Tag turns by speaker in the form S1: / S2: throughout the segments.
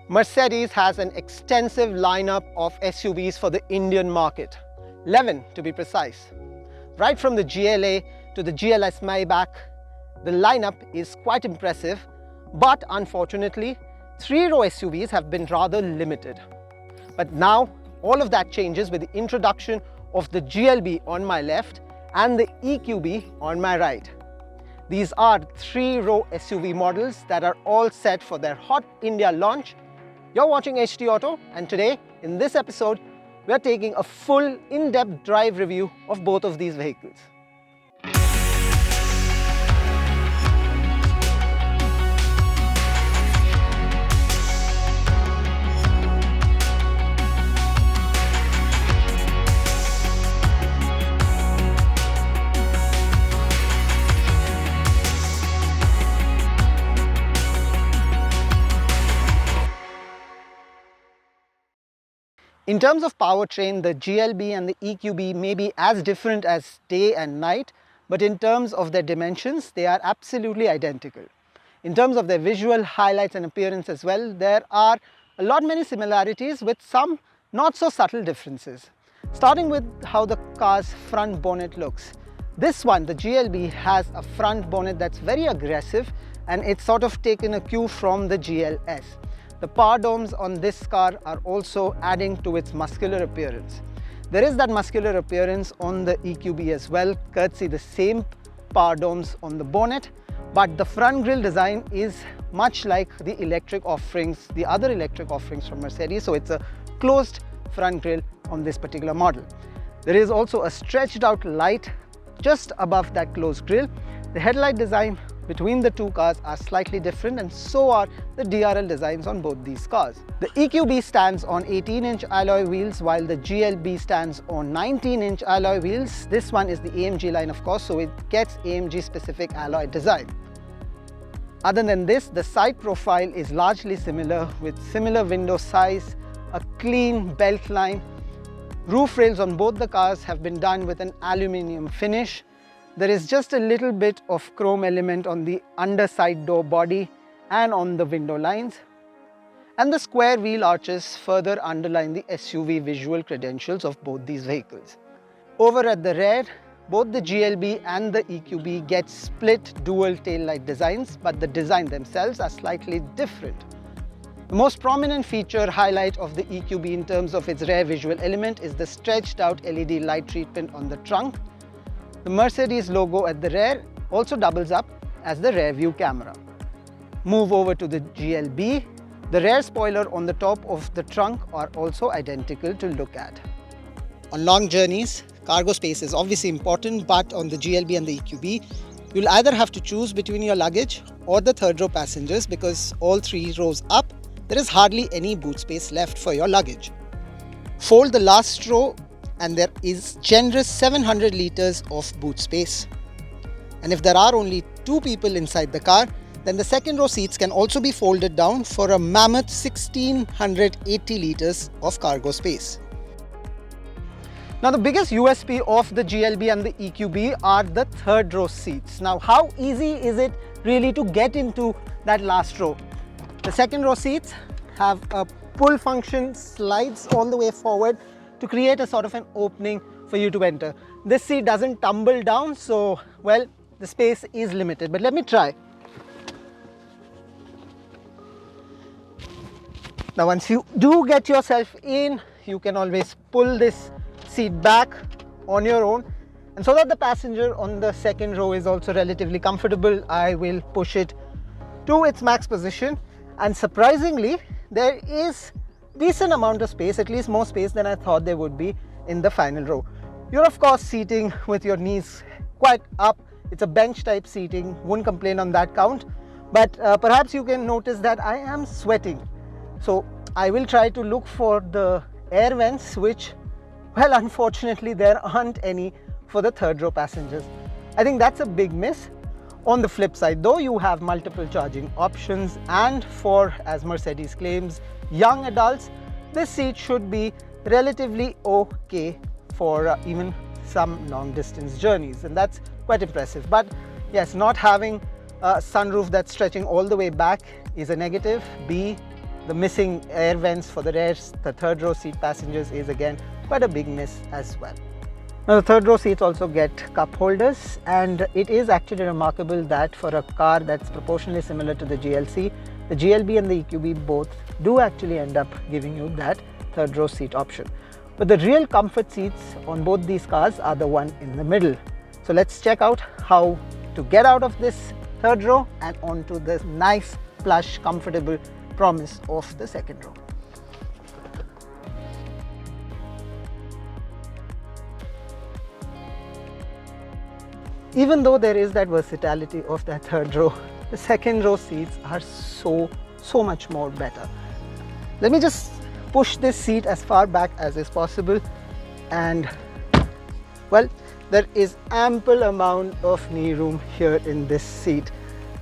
S1: Mercedes has an extensive lineup of SUVs for the Indian market, 11 to be precise. Right from the GLA to the GLS Maybach, the lineup is quite impressive, but unfortunately, three-row SUVs have been rather limited. But now, all of that changes with the introduction of the GLB on my left and the EQB on my right. These are three-row SUV models that are all set for their hot India launch. You're watching HT Auto, and today, in this episode, we're taking a full in-depth drive review of both of these vehicles. In terms of powertrain, the GLB and the EQB may be as different as day and night, but in terms of their dimensions, they are absolutely identical. In terms of their visual highlights and appearance as well, there are many similarities with some not so subtle differences. Starting with how the car's front bonnet looks. This one, the GLB, has a front bonnet that's very aggressive, and it's sort of taken a cue from the GLS. The power domes on this car are also adding to its muscular appearance. There is that muscular appearance on the EQB as well, courtesy the same power domes on the bonnet, but the front grille design is much like the electric offerings, the other electric offerings from Mercedes, so it's a closed front grille on this particular model. There is also a stretched out light just above that closed grille. The headlight design between the two cars are slightly different, and so are the DRL designs on both these cars. The EQB stands on 18-inch alloy wheels while the GLB stands on 19-inch alloy wheels. This one is the AMG line, of course, so it gets AMG specific alloy design. Other than this, the side profile is largely similar, with similar window size, a clean belt line. Roof rails on both the cars have been done with an aluminium finish. There is just a little bit of chrome element on the underside door body and on the window lines. And the square wheel arches further underline the SUV visual credentials of both these vehicles. Over at the rear, both the GLB and the EQB get split dual taillight designs, but the design themselves are slightly different. The most prominent feature highlight of the EQB in terms of its rear visual element is the stretched out LED light treatment on the trunk. The Mercedes logo at the rear also doubles up as the rear view camera. Move over to the GLB. The rear spoiler on the top of the trunk are also identical to look at. On long journeys, cargo space is obviously important, but on the GLB and the EQB, you'll either have to choose between your luggage or the third row passengers, because all three rows up, there is hardly any boot space left for your luggage. Fold the last row and there is generous 700 liters of boot space. And if there are only two people inside the car, then the second row seats can also be folded down for a mammoth 1680 liters of cargo space. Now, the biggest USP of the GLB and the EQB are the third row seats. Now, how easy is it really to get into that last row? The second row seats have a pull function, slides all the way forward to create a sort of an opening for you to enter. This seat doesn't tumble down, so, well, the space is limited, but let me try. Now, once you do get yourself in, you can always pull this seat back on your own, and so that the passenger on the second row is also relatively comfortable, I will push it to its max position, and surprisingly, there is decent amount of space, at least more space than I thought there would be in the final row. You're of course seating with your knees quite up. It's a bench type seating, wouldn't complain on that count, but perhaps you can notice that I am sweating. So I will try to look for the air vents, which, well, unfortunately there aren't any for the third row passengers. I think that's a big miss. On the flip side though, you have multiple charging options, and for, as Mercedes claims, young adults, this seat should be relatively okay for even some long distance journeys, and that's quite impressive. But yes, not having a sunroof that's stretching all the way back is a negative. B, The missing air vents for the third row seat passengers is again quite a big miss as well. Now the third row seats also get cup holders, and it is actually remarkable that for a car that's proportionally similar to the GLC, the GLB and the EQB both do actually end up giving you that third row seat option. But the real comfort seats on both these cars are the one in the middle. So let's check out how to get out of this third row and onto the nice, plush, comfortable promise of the second row. Even though there is that versatility of that third row, the second row seats are so much more better. Let me just push this seat as far back as is possible, and well, there is ample amount of knee room here in this seat.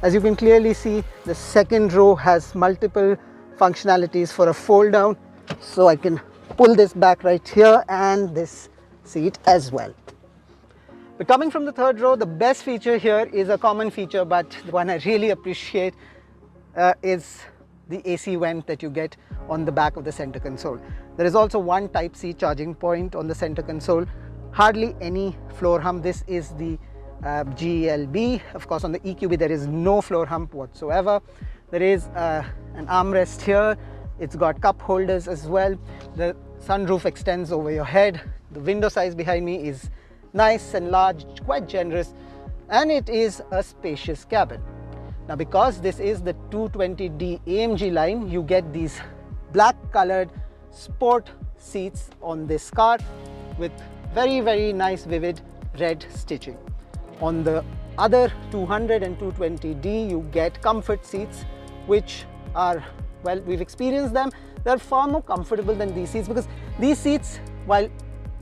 S1: As you can clearly see, the second row has multiple functionalities for a fold down, so I can pull this back right here and this seat as well. But coming from the third row, the best feature here is a common feature, but the one I really appreciate is the AC vent that you get on the back of the center console. There is also one Type-C charging point on the center console. Hardly any floor hump. This is the GLB. Of course, on the EQB there is no floor hump whatsoever. There is an armrest here. It's got cup holders as well. The sunroof extends over your head. The window size behind me is nice and large, quite generous, and it is a spacious cabin. Now, because this is the 220D AMG line, you get these black colored sport seats on this car with very nice vivid red stitching. On the other 200 and 220D, you get comfort seats, which are, well, we've experienced them. They're far more comfortable than these seats, because these seats, while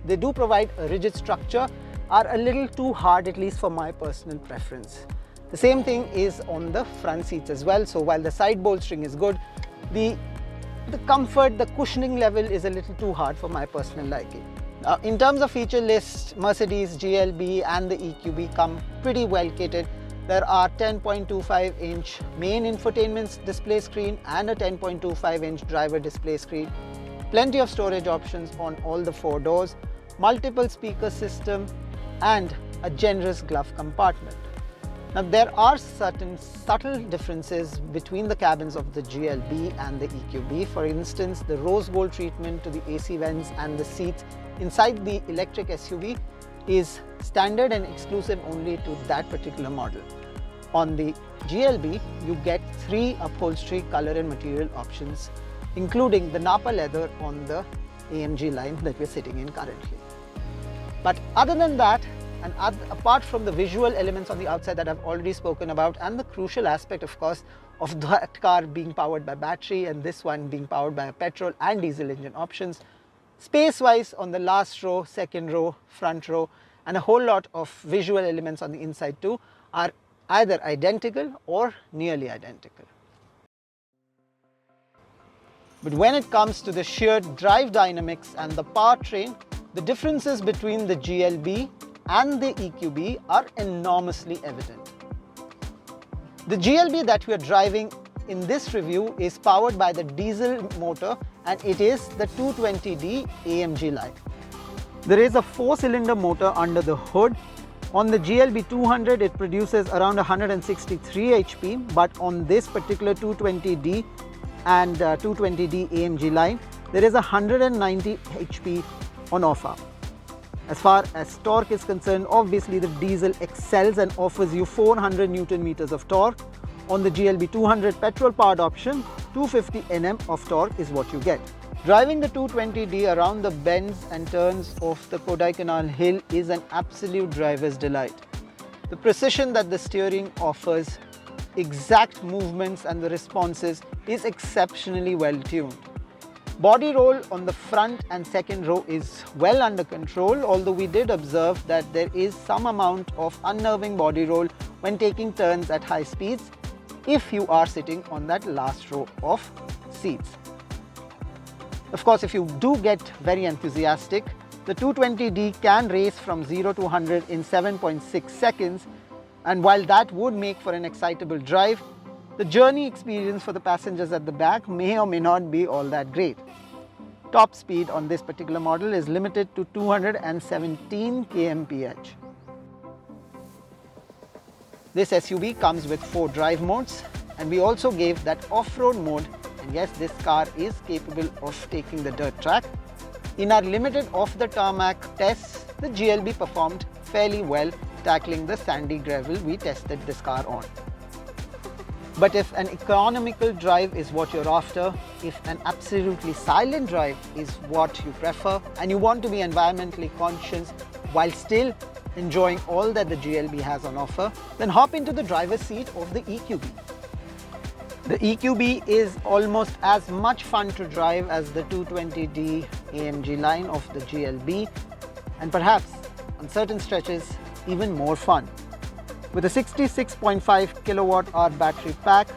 S1: they do provide a rigid structure, are a little too hard, at least for my personal preference. The same thing is on the front seats as well. So while the side bolstering is good, the comfort, the cushioning level is a little too hard for my personal liking. In terms of feature list, Mercedes, GLB and the EQB come pretty well kitted. There are 10.25-inch main infotainment display screen and a 10.25-inch driver display screen. Plenty of storage options on all the four doors, multiple speaker system and a generous glove compartment. Now there are certain subtle differences between the cabins of the GLB and the EQB. For instance, the rose gold treatment to the AC vents and the seats inside the electric SUV is standard and exclusive only to that particular model. On the GLB, you get 3 upholstery color and material options, including the Napa leather on the AMG line that we're sitting in currently. But other than that, and apart from the visual elements on the outside that I've already spoken about, and the crucial aspect, of course, of that car being powered by battery and this one being powered by a petrol and diesel engine options, space-wise on the last row, second row, front row, and a whole lot of visual elements on the inside too are either identical or nearly identical. But when it comes to the sheer drive dynamics and the powertrain, the differences between the GLB and the EQB are enormously evident. The GLB that we are driving in this review is powered by the diesel motor, and it is the 220D AMG line. There is a 4-cylinder motor under the hood. On the GLB 200 it produces around 163 HP, but on this particular 220D and 220D AMG line there is 190 HP on offer. As far as torque is concerned, obviously the diesel excels and offers you 400 Newton meters of torque. On the GLB 200 petrol powered option, 250 Nm of torque is what you get. Driving the 220D around the bends and turns of the Kodaikanal hill is an absolute driver's delight. The precision that the steering offers, exact movements and the responses is exceptionally well tuned. Body roll on the front and second row is well under control, although we did observe that there is some amount of unnerving body roll when taking turns at high speeds if you are sitting on that last row of seats. Of course, if you do get very enthusiastic, the 220D can race from 0 to 100 in 7.6 seconds, and while that would make for an excitable drive, the journey experience for the passengers at the back may or may not be all that great. Top speed on this particular model is limited to 217 kmph. This SUV comes with 4 drive modes, and we also gave that off-road mode, and yes, this car is capable of taking the dirt track. In our limited off-the-tarmac tests, the GLB performed fairly well tackling the sandy gravel we tested this car on. But if an economical drive is what you're after, if an absolutely silent drive is what you prefer, and you want to be environmentally conscious while still enjoying all that the GLB has on offer, then hop into the driver's seat of the EQB. The EQB is almost as much fun to drive as the 220D AMG line of the GLB, and perhaps on certain stretches even more fun. With a 66.5 kilowatt-hour battery pack,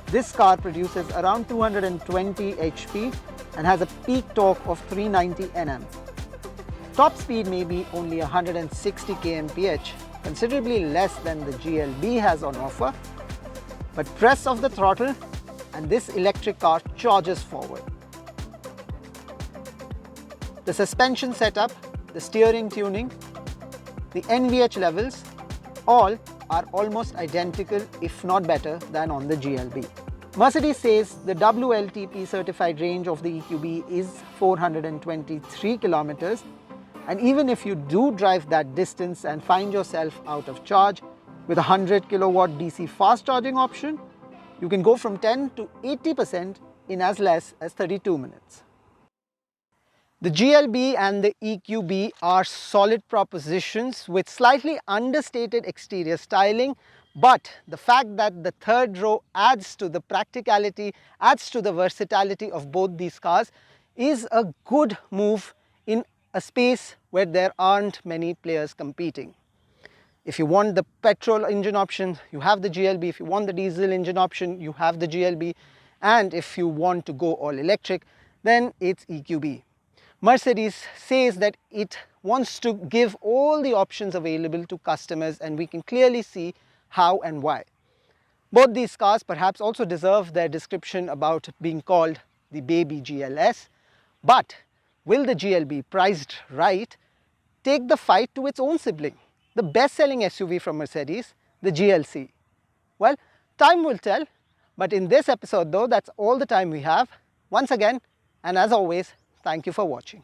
S1: this car produces around 220 HP and has a peak torque of 390 Nm. Top speed may be only 160 kmph, considerably less than the GLB has on offer, but press of the throttle and this electric car charges forward. The suspension setup, the steering tuning, the NVH levels, all are almost identical, if not better, than on the GLB. Mercedes says the WLTP certified range of the EQB is 423 kilometers, and even if you do drive that distance and find yourself out of charge, with a 100 kilowatt DC fast charging option, you can go from 10 to 80% in as less as 32 minutes. The GLB and the EQB are solid propositions with slightly understated exterior styling, but the fact that the third row adds to the practicality, adds to the versatility of both these cars is a good move in a space where there aren't many players competing. If you want the petrol engine option, you have the GLB. If you want the diesel engine option, you have the GLB. And if you want to go all electric, then it's EQB. Mercedes says that it wants to give all the options available to customers, and we can clearly see how and why. Both these cars perhaps also deserve their description about being called the baby GLS, but will the GLB, priced right, take the fight to its own sibling, the best-selling SUV from Mercedes, the GLC? Well, time will tell, but in this episode though, that's all the time we have. Once again, and as always, thank you for watching.